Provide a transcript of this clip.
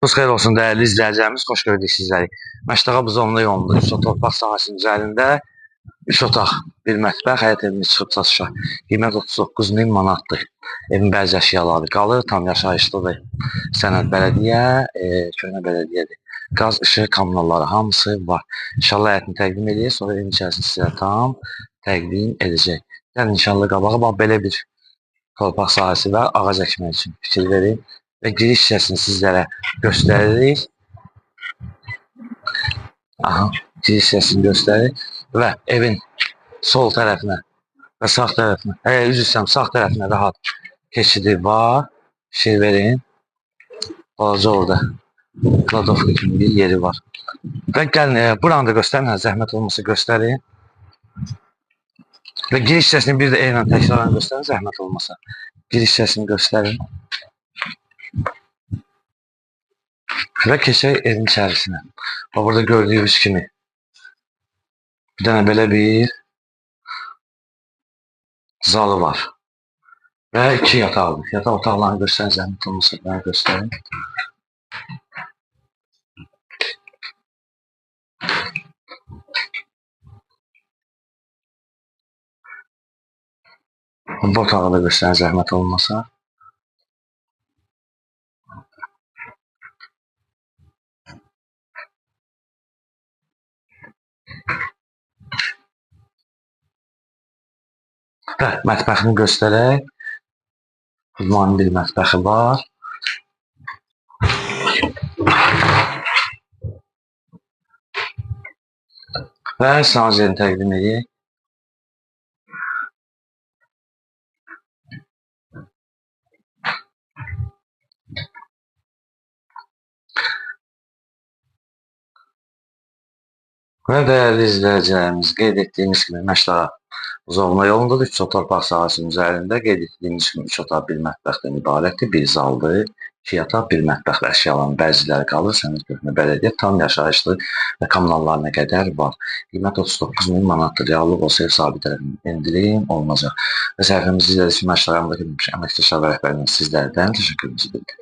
Xeyir olsun değerli izləyicilərimiz, xoş gördük sizləri. Məştaqa Buzovna yolunda 3 torpaq sahəsinin üzərində 3 otaq, bir mətbəx, həyət evimiz çıxıb satışa. Qiymət 39.000 manatdır. Evin bəzi əşyaları qalır, tam yaşayışlıdır. Sənəd bələdiyyə, köhnə bələdiyyədir. Qaz, işıq, kommunalları hamısı var. İnşallah həyətini təqdim edəcək, sonra evin içərisini sizə tam təqdim edəcək. Yəni inşallah qabağa bax belə bir torpaq sahəsi və ağac əkmək üçün fikir verin və giriş hissəsini sizlərə göstəririk. Aha, giriş hissəsini göstəririk və evin sol tərəfinə və sağ tərəfinə, üzr istəyirəm, sağ tərəfinə rahat keçidi var. Fikir verin. Balaca orada kladovka kimi bir yeri var. Və gəlin, buranı da göstərin, zəhmət olmasa göstərin. Və giriş hissəsini bir də eynən təkrardan göstərin, zəhmət olmasa. Giriş hissəsini göstərin. Və keçək evin içərisinə. Burada gördüyünüz kimi bir dənə belə bir zalı var. Və 2 yataqlı. Yataq otaqlarını göstərin, zəhmət olmasa bana göstərin. Bu otağı da göstərin, zəhmət olmasa. Və mətbəxini göstərək. Uzmanın bir mətbəxi var. Və sancarini təqdim edək. Və dəyərli izləyicilərimiz, qeyd etdiyimiz kimi Məştaqa Buzovna yolundadır. 3 torpaq sahəsinin üzərində qeyd etdiyimiz kimi 3 otaq, bir mətbəxdən ibarətdir. Bir zaldır, 2 yataq, bir mətbəx və əşyaların bəziləri qalır. Sənəd köhnə bələdiyyə tam yaşayışlı və kommunallarına qədər var. Qiymət 39.000 manatdır. Reallıq olsa ev sahibi tərəfindən endirim olunacaq. Və səhifəmizi izlədiyiniz üçün Məştaqamdakı əməkdaşlar və rəhbərimiz sizlərdən təşəkkürümüzü bildiririk.